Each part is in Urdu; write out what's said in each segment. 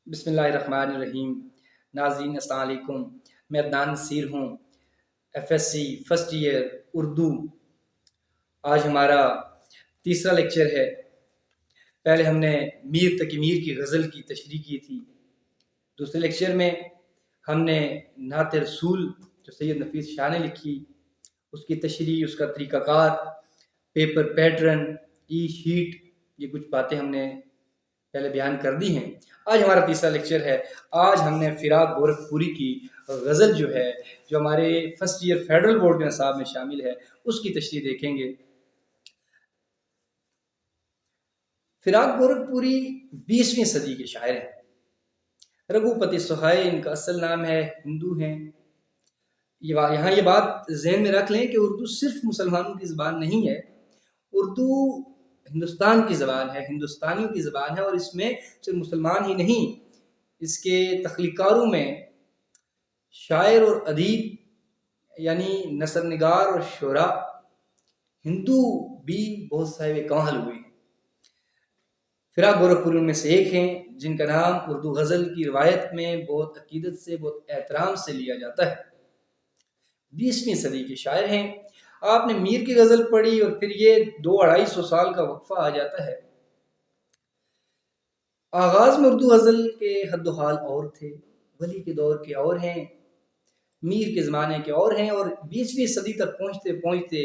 بسم اللہ الرحمن الرحیم۔ ناظرین السلام علیکم، میں عدنان نصیر ہوں، FSC فرسٹ ایئر اردو۔ آج ہمارا تیسرا لیکچر ہے۔ پہلے ہم نے میر تقی میر کی غزل کی تشریح کی تھی۔ دوسرے لیکچر میں ہم نے نعت رسول جو سید نفیس شاہ نے لکھی اس کی تشریح، اس کا طریقہ کار، پیپر پیٹرن، ای شیٹ، یہ کچھ باتیں ہم نے پہلے بیان کر دی ہیں۔ آج ہمارا تیسرا لیکچر ہے۔ آج ہم نے فراق گورکھپوری کی غزل جو ہے، جو ہمارے فرسٹ ایئر فیڈرل بورڈ کے نصاب میں شامل ہے، اس کی تشریح دیکھیں گے۔ فراق گورکھپوری 20ویں صدی کے شاعر ہیں۔ رگھوپتی سہائے ان کا اصل نام ہے، ہندو ہیں۔ یہاں یہ بات ذہن میں رکھ لیں کہ اردو صرف مسلمانوں کی زبان نہیں ہے، اردو ہندوستان کی زبان ہے، ہندوستانیوں کی زبان ہے، اور اس میں صرف مسلمان ہی نہیں، اس کے تخلیقاروں میں شاعر اور ادیب یعنی نثر نگار اور شعراء ہندو بھی بہت صاحب کمال ہوئے ہیں۔ فراق گورکھپوری ان میں سے ایک ہیں جن کا نام اردو غزل کی روایت میں بہت عقیدت سے، بہت احترام سے لیا جاتا ہے۔ 20ویں صدی کے شاعر ہیں۔ آپ نے میر کی غزل پڑھی اور پھر یہ 200-250 سال کا وقفہ آ جاتا ہے۔ آغاز میں اردو غزل کے حد و حال اور تھے، ولی کے دور کے اور ہیں، میر کے زمانے کے اور ہیں، اور 20ویں صدی تک پہنچتے پہنچتے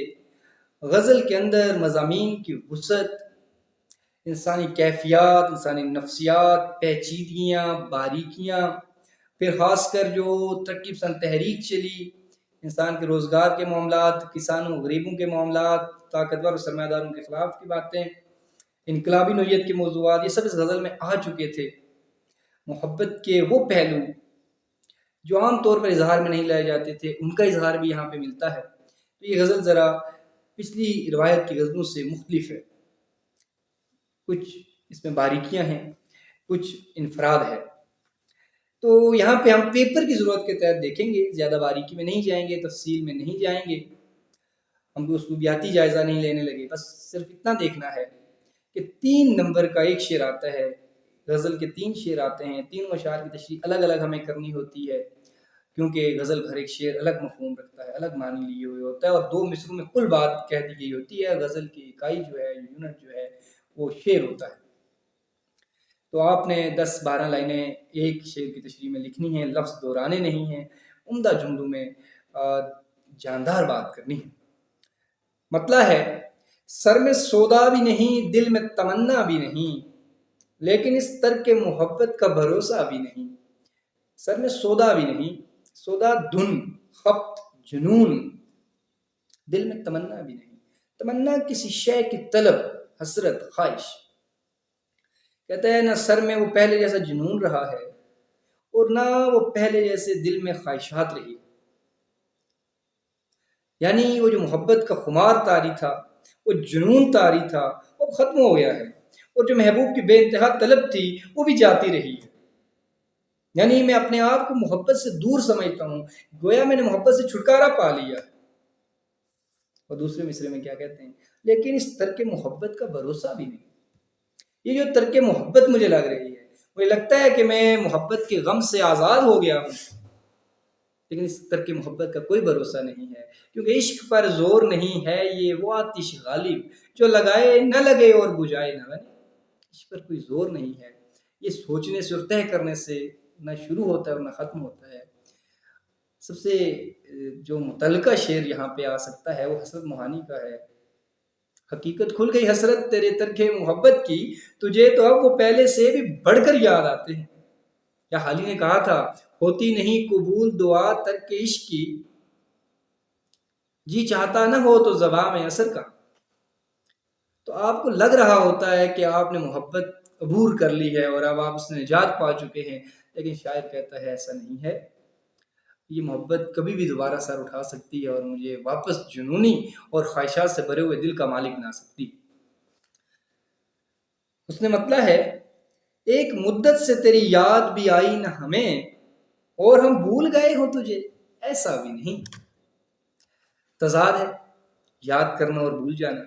غزل کے اندر مضامین کی وسعت، انسانی کیفیات، انسانی نفسیات، پیچیدگیاں، باریکیاں، پھر خاص کر جو ترقی پسند تحریک چلی، انسان کے روزگار کے معاملات، کسانوں غریبوں کے معاملات، طاقتور اور سرمایہ داروں کے خلاف کی باتیں، انقلابی نوعیت کے موضوعات، یہ سب اس غزل میں آ چکے تھے۔ محبت کے وہ پہلو جو عام طور پر اظہار میں نہیں لائے جاتے تھے، ان کا اظہار بھی یہاں پہ ملتا ہے۔ تو یہ غزل ذرا پچھلی روایت کی غزلوں سے مختلف ہے، کچھ اس میں باریکیاں ہیں، کچھ انفراد ہے۔ تو یہاں پہ ہم پیپر کی ضرورت کے تحت دیکھیں گے، زیادہ باریکی میں نہیں جائیں گے، تفصیل میں نہیں جائیں گے، ہم کو اسلوبیاتی جائزہ نہیں لینے لگے، بس صرف اتنا دیکھنا ہے کہ 3 نمبر کا ایک شعر آتا ہے، غزل کے 3 شعر آتے ہیں، تینوں اشعار کی تشریح الگ الگ ہمیں کرنی ہوتی ہے، کیونکہ غزل کا ہر ایک شعر الگ مفہوم رکھتا ہے، الگ معنی لیے ہوئے ہوتا ہے، اور 2 مصروں میں کل بات کہہ دی گئی ہوتی ہے۔ غزل کی اکائی جو ہے، یونٹ جو ہے، وہ شعر ہوتا ہے۔ تو آپ نے 10-12 لائنیں ایک شعر کی تشریح میں لکھنی ہیں، لفظ دہرانے نہیں ہیں، عمدہ جملوں میں جاندار بات کرنی ہے۔ مطلب ہے، سر میں سودا بھی نہیں، دل میں تمنا بھی نہیں، لیکن اس ترک محبت کا بھروسہ بھی نہیں۔ سر میں سودا بھی نہیں، سودا دھن، خبط، جنون، دل میں تمنا بھی نہیں، تمنا کسی شے کی طلب، حسرت، خواہش۔ کہتا ہے نہ سر میں وہ پہلے جیسا جنون رہا ہے، اور نہ وہ پہلے جیسے دل میں خواہشات رہی۔ یعنی وہ جو محبت کا خمار طاری تھا، وہ جنون طاری تھا، وہ ختم ہو گیا ہے، اور جو محبوب کی بے انتہا طلب تھی وہ بھی جاتی رہی ہے۔ یعنی میں اپنے آپ کو محبت سے دور سمجھتا ہوں، گویا میں نے محبت سے چھٹکارا پا لیا۔ اور دوسرے مصرے میں کیا کہتے ہیں، لیکن اس ترک محبت کا بھروسہ بھی نہیں۔ یہ جو ترک محبت مجھے لگ رہی ہے، مجھے لگتا ہے کہ میں محبت کے غم سے آزاد ہو گیا ہوں، لیکن اس ترک محبت کا کوئی بھروسہ نہیں ہے، کیونکہ عشق پر زور نہیں ہے، یہ وہ آتش غالب جو لگائے نہ لگے اور بجھائے نہ بنے۔ عشق پر کوئی زور نہیں ہے، یہ سوچنے سے اور طے کرنے سے نہ شروع ہوتا ہے اور نہ ختم ہوتا ہے۔ سب سے جو متعلقہ شعر یہاں پہ آ سکتا ہے وہ حسرت موہانی کا ہے۔ حقیقت کھل گئی حسرت تیرے ترک محبت کی، تجھے تو اب وہ پہلے سے بھی بڑھ کر یاد آتے ہیں۔ یا حالی نے کہا تھا، ہوتی نہیں قبول دعا ترک عشق کی، جی چاہتا نہ ہو تو زباں میں اثر کا۔ تو آپ کو لگ رہا ہوتا ہے کہ آپ نے محبت عبور کر لی ہے اور اب آپ اس نے نجات پا چکے ہیں، لیکن شاعر کہتا ہے ایسا نہیں ہے، یہ محبت کبھی بھی دوبارہ سر اٹھا سکتی ہے اور مجھے واپس جنونی اور خواہشات سے بھرے ہوئے دل کا مالک بنا سکتی۔ اس نے مطلب ہے، ایک مدت سے تیری یاد بھی آئی نہ ہمیں، اور ہم بھول گئے ہوں تجھے، ایسا بھی نہیں۔ تضاد ہے یاد کرنا اور بھول جانا۔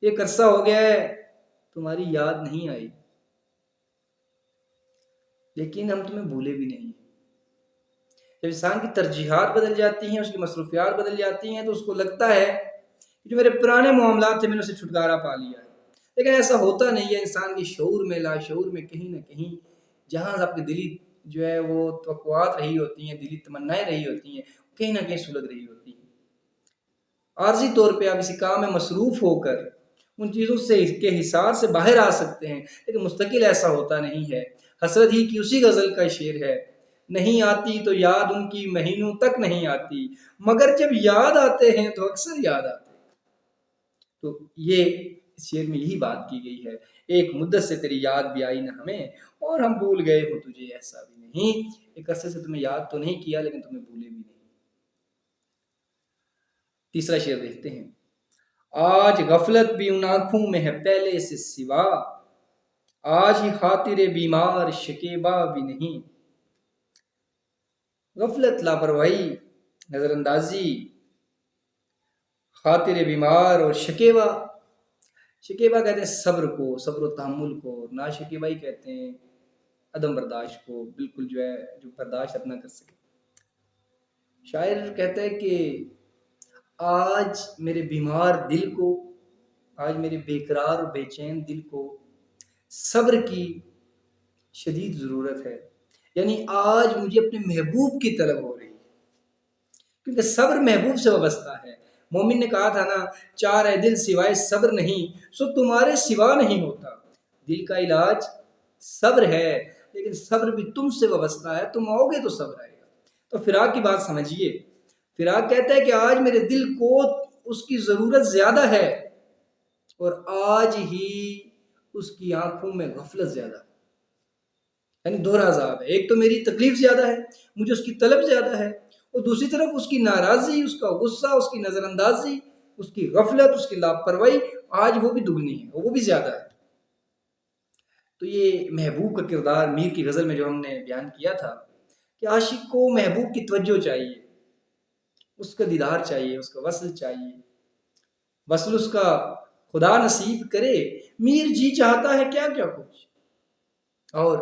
ایک عرصہ ہو گیا ہے تمہاری یاد نہیں آئی، لیکن ہم تمہیں بھولے بھی نہیں۔ جب انسان کی ترجیحات بدل جاتی ہیں، اس کی مصروفیات بدل جاتی ہیں، تو اس کو لگتا ہے کہ جو میرے پرانے معاملات تھے میں نے اسے چھٹکارا پا لیا ہے، لیکن ایسا ہوتا نہیں ہے۔ انسان کے شعور میں، لاشعور میں کہیں نہ کہیں جہاں آپ کی دلی جو ہے وہ توقعات رہی ہوتی ہیں، دلی تمنائیں رہی ہوتی ہیں، کہیں نہ کہیں سلگ رہی ہوتی ہیں۔ عارضی طور پہ آپ کسی کام میں مصروف ہو کر ان چیزوں سے کے حساب سے باہر آ سکتے ہیں، لیکن مستقل ایسا ہوتا نہیں ہے۔ حسرت ہی کی اسی غزل کا شعر ہے، نہیں آتی تو یاد ان کی مہینوں تک نہیں آتی، مگر جب یاد آتے ہیں تو اکثر یاد آتے ہیں۔ تو یہ اس شعر میں یہی بات کی گئی ہے، ایک مدت سے تیری یاد بھی آئی نہ ہمیں، اور ہم بھول گئے ہو تجھے ایسا بھی نہیں، ایک عرصے سے تمہیں یاد تو نہیں کیا لیکن تمہیں بھولے بھی نہیں۔ تیسرا شعر دیکھتے ہیں۔ آج غفلت بھی ان آنکھوں میں ہے پہلے سے سوا، آج ہی خاطر بیمار شکیبہ بھی نہیں۔ غفلت، لاپرواہی، نظر اندازی، خاطر بیمار اور شکیبہ۔ شکیبہ کہتے ہیں صبر کو، صبر و تحمل کو، نا شکیبائی کہتے ہیں عدم برداشت کو، بالکل جو ہے جو برداشت اپنا کر سکے۔ شاعر کہتا ہے کہ آج میرے بیمار دل کو، آج میرے بے قرار اور بے چین دل کو صبر کی شدید ضرورت ہے، یعنی آج مجھے اپنے محبوب کی طلب ہو رہی ہے، کیونکہ صبر محبوب سے وابستہ ہے۔ مومن نے کہا تھا نا، چار اے دل سوائے صبر نہیں، سو تمہارے سوا نہیں ہوتا۔ دل کا علاج صبر ہے، لیکن صبر بھی تم سے وابستہ ہے، تم آؤ گے تو صبر آئے گا۔ تو فراق کی بات سمجھیے، فراق کہتا ہے کہ آج میرے دل کو اس کی ضرورت زیادہ ہے، اور آج ہی اس کی آنکھوں میں غفلت زیادہ ہے، یعنی دوہرا عذاب ہے۔ ایک تو میری تکلیف زیادہ ہے، مجھے اس کی طلب زیادہ ہے، اور دوسری طرف اس کی ناراضی، اس کا غصہ، اس کی نظر اندازی، اس کی غفلت، اس کی لاپرواہی آج وہ بھی دگنی ہے، وہ بھی زیادہ ہے۔ تو یہ محبوب کا کردار میر کی غزل میں جو ہم نے بیان کیا تھا کہ عاشق کو محبوب کی توجہ چاہیے، اس کا دیدار چاہیے، اس کا وصل چاہیے، وصل اس کا خدا نصیب کرے۔ میر جی چاہتا ہے کیا کیا کچھ، اور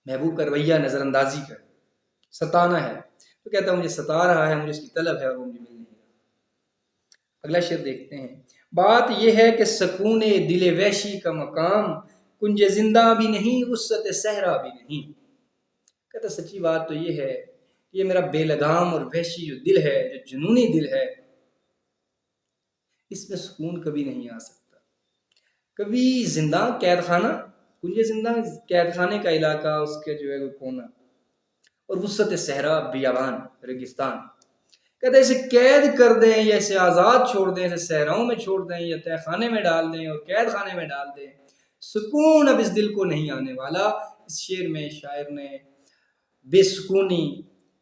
محبوب کا رویہ نظر اندازی کا، ستانا ہے، تو کہتا ہے مجھے ستا رہا ہے، مجھے اس کی طلب ہے اور وہ مجھے مل نہیں رہا۔ اگلا شعر دیکھتے ہیں۔ بات یہ ہے کہ سکون دل وحشی کا مقام، کنج زندہ بھی نہیں، وسعت صحرا بھی نہیں۔ کہتا سچی بات تو یہ ہے، یہ میرا بے لگام اور وحشی جو دل ہے، جو جنونی دل ہے، اس میں سکون کبھی نہیں آ سکتا۔ کبھی زندہ قید خانہ، کنج زندہ قید خانے کا علاقہ، اس کے جو ہے وہ کونا، اور وسعت صحرا بیابان، ریگستان۔ کہتے ہیں اسے قید کر دیں یا اسے آزاد چھوڑ دیں، اسے صحراؤں میں چھوڑ دیں یا تہ خانے میں ڈال دیں اور قید خانے میں ڈال دیں، سکون اب اس دل کو نہیں آنے والا۔ اس شعر میں شاعر نے بے سکونی،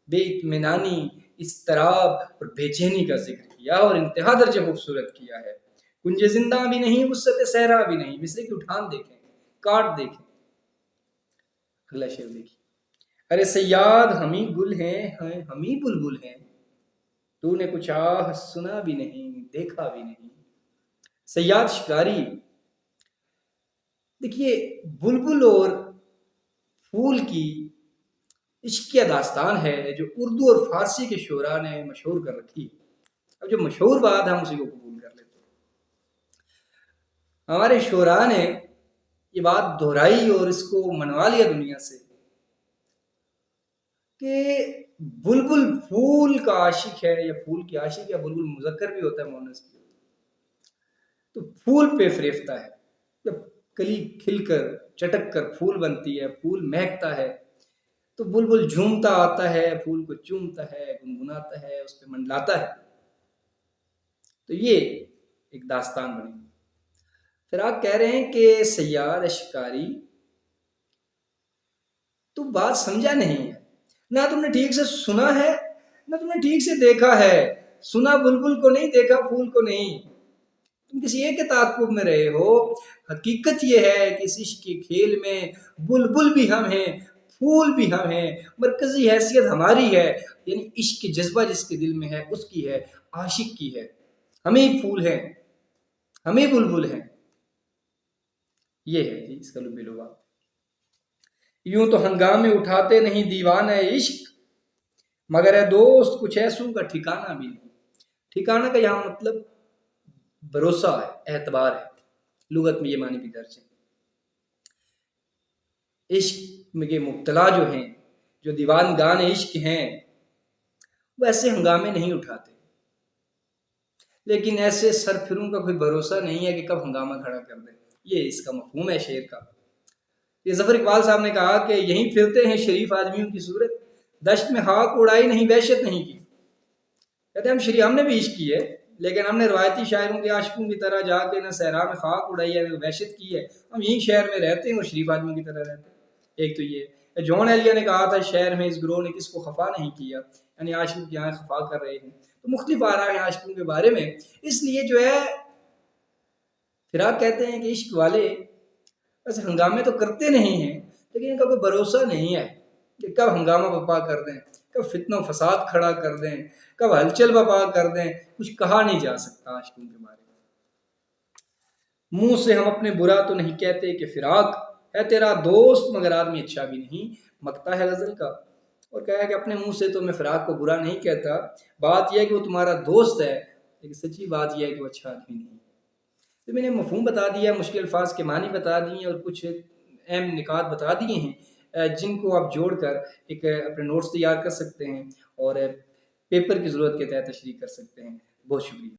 بے اطمینانی، اضطراب اور بے چینی کا ذکر کیا، اور انتہا درجہ خوبصورت کیا ہے۔ کنج زندہ بھی نہیں، وسعت صحرا بھی نہیں۔ مصرے کی اٹھان دیکھیں، کاٹ دیکھیں۔ اگلا شعر دیکھیں۔ ارے صیاد ہمیں گل ہیں، ہمیں بلبل ہیں، تو نے کچھ آہ سنا بھی نہیں، دیکھا بھی نہیں۔ صیاد شکاری، دیکھیے بلبل اور پھول کی عشقیہ داستان ہے جو اردو اور فارسی کے شعراء نے مشہور کر رکھی۔ اب جو مشہور بات ہے ہم اسی کو قبول کر لیتے ہیں۔ ہمارے شعراء نے یہ بات دہرائی اور اس کو منوا لیا دنیا سے کہ بلبل پھول کا عاشق ہے، یا پھول کی عاشق، یا بلبل مذکر بھی ہوتا ہے، مؤنث بھی ہوتا ہے، تو پھول پہ فریفتہ ہے۔ جب کلی کھل کر چٹک کر پھول بنتی ہے، پھول مہکتا ہے، تو بلبل جھومتا آتا ہے، پھول کو چومتا ہے، گنگناتا ہے، اس پہ منڈلاتا ہے۔ تو یہ ایک داستان بنی۔ پھر آپ کہہ رہے ہیں کہ صیاد شکاری، تو بات سمجھا نہیں ہے، نہ تم نے ٹھیک سے سنا ہے، نہ تم نے ٹھیک سے دیکھا ہے۔ سنا بلبل کو نہیں، دیکھا پھول کو نہیں، تم کسی ایک کے تعاقب میں رہے ہو۔ حقیقت یہ ہے کہ اس عشق کے کھیل میں بلبل بھی ہم ہیں، پھول بھی ہم ہیں، مرکزی حیثیت ہماری ہے، یعنی عشق کی جذبہ جس کے دل میں ہے اس کی ہے، عاشق کی ہے۔ ہمیں پھول ہیں، ہمیں بلبل ہیں، یہ ہے جی اس کا لب لبا۔ یوں تو ہنگامے اٹھاتے نہیں دیوان ہے عشق، مگر ہے دوست کچھ ایسوں کا ٹھکانہ بھی نہیں۔ ٹھکانہ کا یہاں مطلب بھروسہ ہے، اعتبار ہے، لغت میں یہ معنی بھی درج ہے۔ عشق میں کے مبتلا جو ہیں، جو دیوان گان عشق ہیں، وہ ایسے ہنگامے نہیں اٹھاتے، لیکن ایسے سرفروں کا کوئی بھروسہ نہیں ہے کہ کب ہنگامہ کھڑا کر دیں۔ یہ اس کا مفہوم ہے شعر کا۔ یہ ظفر اقبال صاحب نے کہا کہ یہیں پھرتے ہیں شریف آدمیوں کی صورت، دشت میں خاک اڑائی نہیں وحشت نہیں کی۔ کہتے ہیں ہم نے بھی عشق کی ہے، لیکن ہم نے روایتی شاعروں کے عاشقوں کی طرح جا کے نہ صحرا میں خاک اڑائی ہے، وحشت کی ہے۔ ہم یہیں شہر میں رہتے ہیں اور شریف آدمیوں کی طرح رہتے ہیں۔ ایک تو یہ جون ایلیا نے کہا تھا شہر میں اس گروہ نے کس کو خفا نہیں کیا، یعنی عاشق کی یہاں خفا کر رہے ہیں۔ تو مختلف آراء ہیں عاشقوں کے بارے میں، اس لیے جو ہے فراق کہتے ہیں کہ عشق والے ایسے ہنگامے تو کرتے نہیں ہیں، لیکن ان کا کوئی بھروسہ نہیں ہے کہ کب ہنگامہ برپا کر دیں، کب فتنہ و فساد کھڑا کر دیں، کب ہلچل برپا کر دیں، کچھ کہا نہیں جا سکتا عاشقوں کے بارے میں۔ منہ سے ہم اپنے برا تو نہیں کہتے کہ فراق ہے تیرا دوست، مگر آدمی اچھا بھی نہیں، مقطع ہے غزل کا۔ اور کہا کہ اپنے منہ سے تو میں فراق کو برا نہیں کہتا، بات یہ ہے کہ وہ تمہارا دوست ہے، لیکن سچی بات یہ ہے کہ وہ اچھا آدمی نہیں۔ تو میں نے مفہوم بتا دیا، مشکل الفاظ کے معنی بتا دیے، اور کچھ اہم نکات بتا دیے ہیں جن کو آپ جوڑ کر ایک اپنے نوٹس تیار کر سکتے ہیں اور پیپر کی ضرورت کے تحت تشریح کر سکتے ہیں۔ بہت شکریہ۔